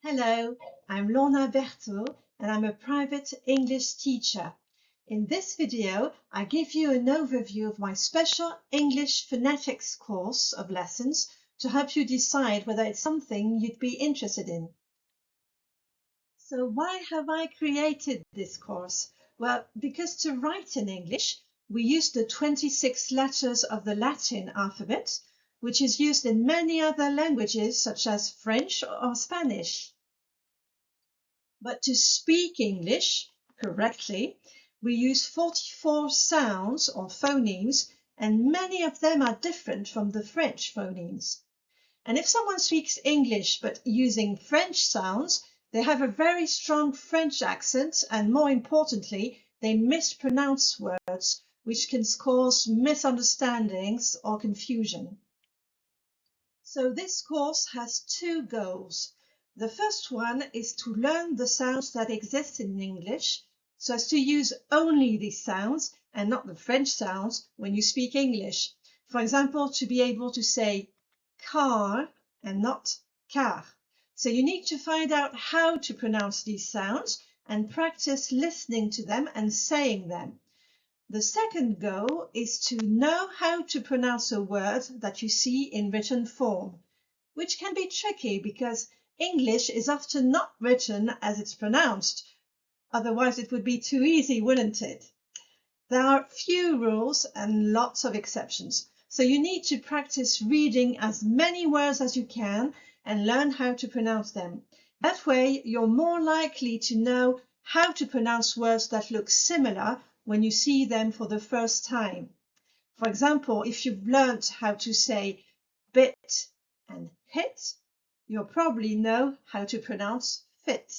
Hello, I'm Lorna and I'm a private English teacher. In this video, I give you an overview of my special English phonetics course of lessons to help you decide whether it's something you'd be interested in. So why have I created this course? Well, because to write in English, we use the 26 letters of the Latin alphabet, which is used in many other languages such as French or Spanish. But to speak English correctly, we use 44 sounds or phonemes, and many of them are different from the French phonemes. And if someone speaks English but using French sounds, they have a very strong French accent, and more importantly, they mispronounce words, which can cause misunderstandings or confusion. So this course has two goals. The first one is to learn the sounds that exist in English, so as to use only these sounds and not the French sounds when you speak English. For example, to be able to say car and not car. So you need to find out how to pronounce these sounds and practice listening to them and saying them. The second goal is to know how to pronounce a word that you see in written form, which can be tricky because English is often not written as it's pronounced. Otherwise, it would be too easy, wouldn't it? There are few rules and lots of exceptions. So you need to practice reading as many words as you can and learn how to pronounce them. That way, you're more likely to know how to pronounce words that look similar when you see them for the first time. For example, if you've learned how to say bit and hit, you'll probably know how to pronounce fit.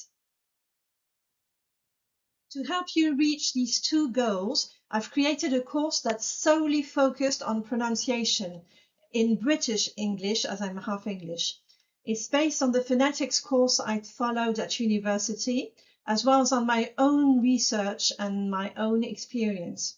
To help you reach these two goals, I've created a course that's solely focused on pronunciation in British English, as I'm half English. It's based on the phonetics course I followed at university, as well as on my own research and my own experience.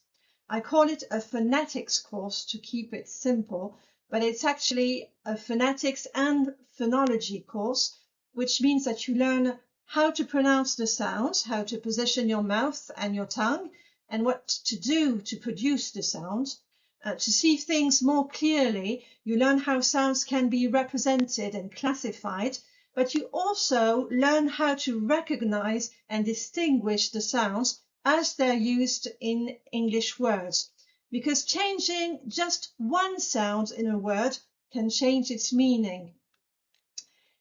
I call it a phonetics course to keep it simple, but it's actually a phonetics and phonology course, which means that you learn how to pronounce the sounds, how to position your mouth and your tongue, and what to do to produce the sounds. To see things more clearly, you learn how sounds can be represented and classified, but you also learn how to recognize and distinguish the sounds as they're used in English words, because changing just one sound in a word can change its meaning.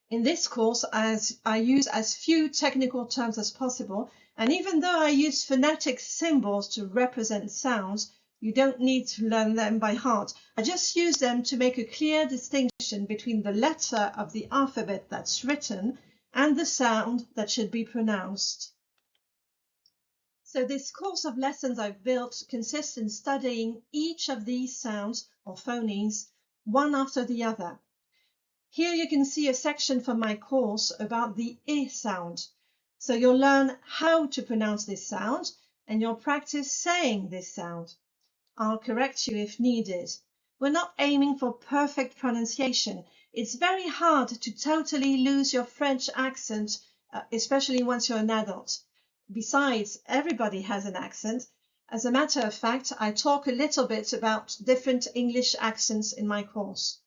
In this course, I use as few technical terms as possible, and even though I use phonetic symbols to represent sounds, you don't need to learn them by heart. I just use them to make a clear distinction between the letter of the alphabet that's written and the sound that should be pronounced. So this course of lessons I've built consists in studying each of these sounds or phonemes one after the other. Here you can see a section from my course about the I sound. So you'll learn how to pronounce this sound and you'll practice saying this sound. I'll correct you if needed. We're not aiming for perfect pronunciation. It's very hard to totally lose your French accent, especially once you're an adult. Besides, everybody has an accent. As a matter of fact, I talk a little bit about different English accents in my course.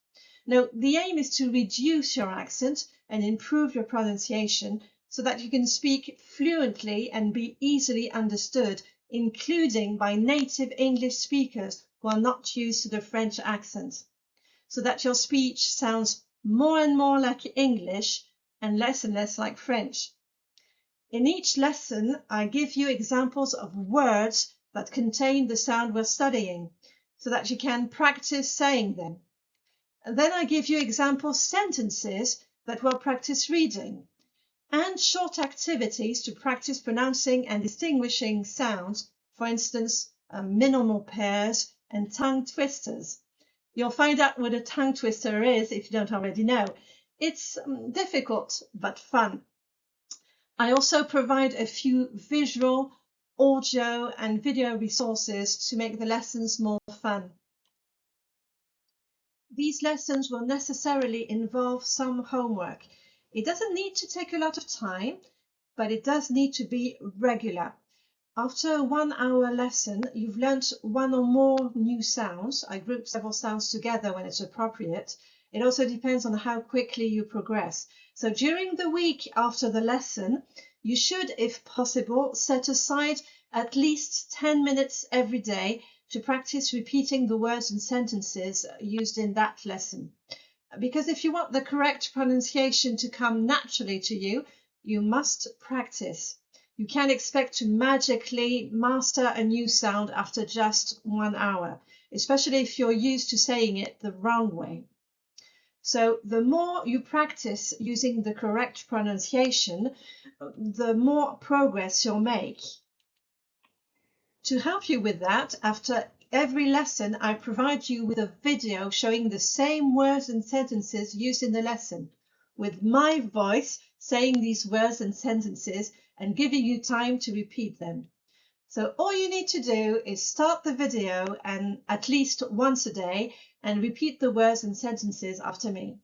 Now, the aim is to reduce your accent and improve your pronunciation so that you can speak fluently and be easily understood, including by native English speakers who are not used to the French accent, so that your speech sounds more and more like English and less like French. In each lesson, I give you examples of words that contain the sound we're studying, so that you can practice saying them. And then I give you example sentences that we'll practice reading, and short activities to practice pronouncing and distinguishing sounds, for instance, minimal pairs and tongue twisters. You'll find out what a tongue twister is if you don't already know. It's difficult but fun. I also provide a few visual, audio and video resources to make the lessons more fun. These lessons will necessarily involve some homework. It doesn't need to take a lot of time, but it does need to be regular. After a 1 hour lesson, you've learnt one or more new sounds. I group several sounds together when it's appropriate. It also depends on how quickly you progress. So during the week after the lesson, you should, if possible, set aside at least 10 minutes every day to practice repeating the words and sentences used in that lesson. Because if you want the correct pronunciation to come naturally to you, you must practice. You can't expect to magically master a new sound after just 1 hour, especially if you're used to saying it the wrong way. So the more you practice using the correct pronunciation, the more progress you'll make. To help you with that, after every lesson, I provide you with a video showing the same words and sentences used in the lesson, with my voice saying these words and sentences and giving you time to repeat them. So all you need to do is start the video and at least once a day and repeat the words and sentences after me.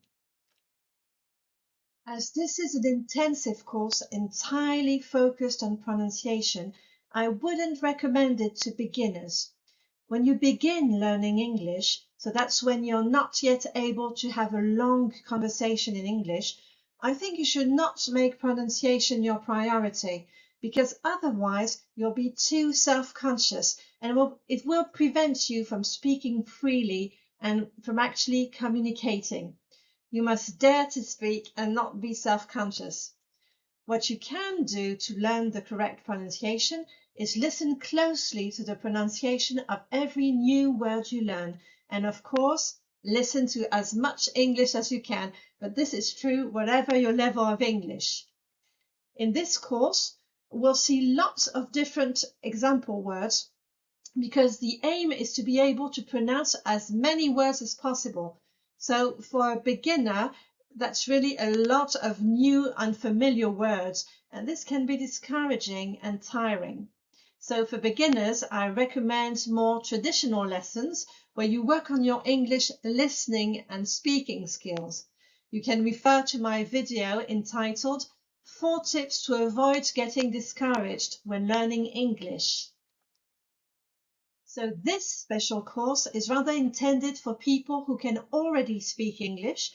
As this is an intensive course entirely focused on pronunciation, I wouldn't recommend it to beginners. When you begin learning English, so that's when you're not yet able to have a long conversation in English, I think you should not make pronunciation your priority, because otherwise you'll be too self-conscious and it will prevent you from speaking freely and from actually communicating. You must dare to speak and not be self-conscious. What you can do to learn the correct pronunciation is listen closely to the pronunciation of every new word you learn. And of course, listen to as much English as you can, but this is true whatever your level of English. In this course, we'll see lots of different example words because the aim is to be able to pronounce as many words as possible. So for a beginner, that's really a lot of new unfamiliar words, and this can be discouraging and tiring. So for beginners, I recommend more traditional lessons where you work on your English listening and speaking skills. You can refer to my video entitled 4 Tips to Avoid Getting Discouraged When Learning English. So this special course is rather intended for people who can already speak English,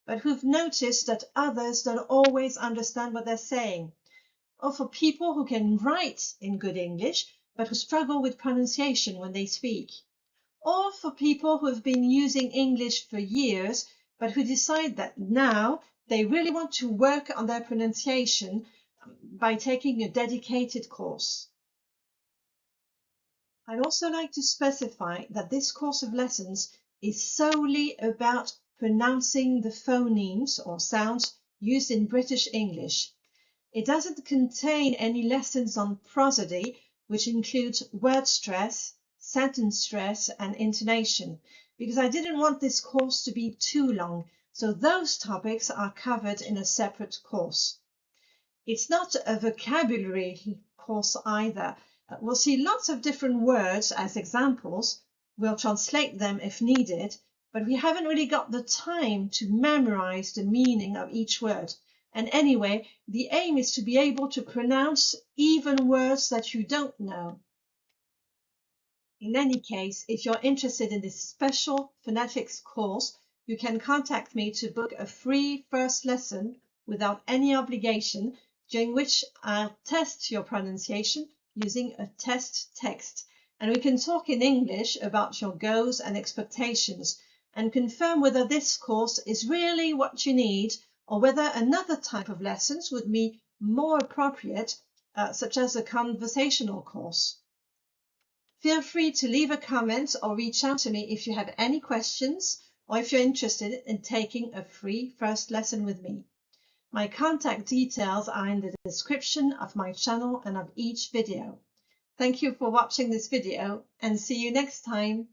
but who've noticed that others don't always understand what they're saying, or for people who can write in good English, but who struggle with pronunciation when they speak, or for people who have been using English for years, but who decide that now they really want to work on their pronunciation by taking a dedicated course. I'd also like to specify that this course of lessons is solely about pronouncing the phonemes or sounds used in British English. It doesn't contain any lessons on prosody, which includes word stress, sentence stress, and intonation, because I didn't want this course to be too long, so those topics are covered in a separate course. It's not a vocabulary course either. We'll see lots of different words as examples. We'll translate them if needed, but we haven't really got the time to memorize the meaning of each word. And anyway, the aim is to be able to pronounce even words that you don't know. In any case, if you're interested in this special phonetics course, you can contact me to book a free first lesson without any obligation, during which I'll test your pronunciation using a test text. And we can talk in English about your goals and expectations and confirm whether this course is really what you need or whether another type of lessons would be more appropriate, such as a conversational course. Feel free to leave a comment or reach out to me if you have any questions or if you're interested in taking a free first lesson with me. My contact details are in the description of my channel and of each video. Thank you for watching this video and see you next time.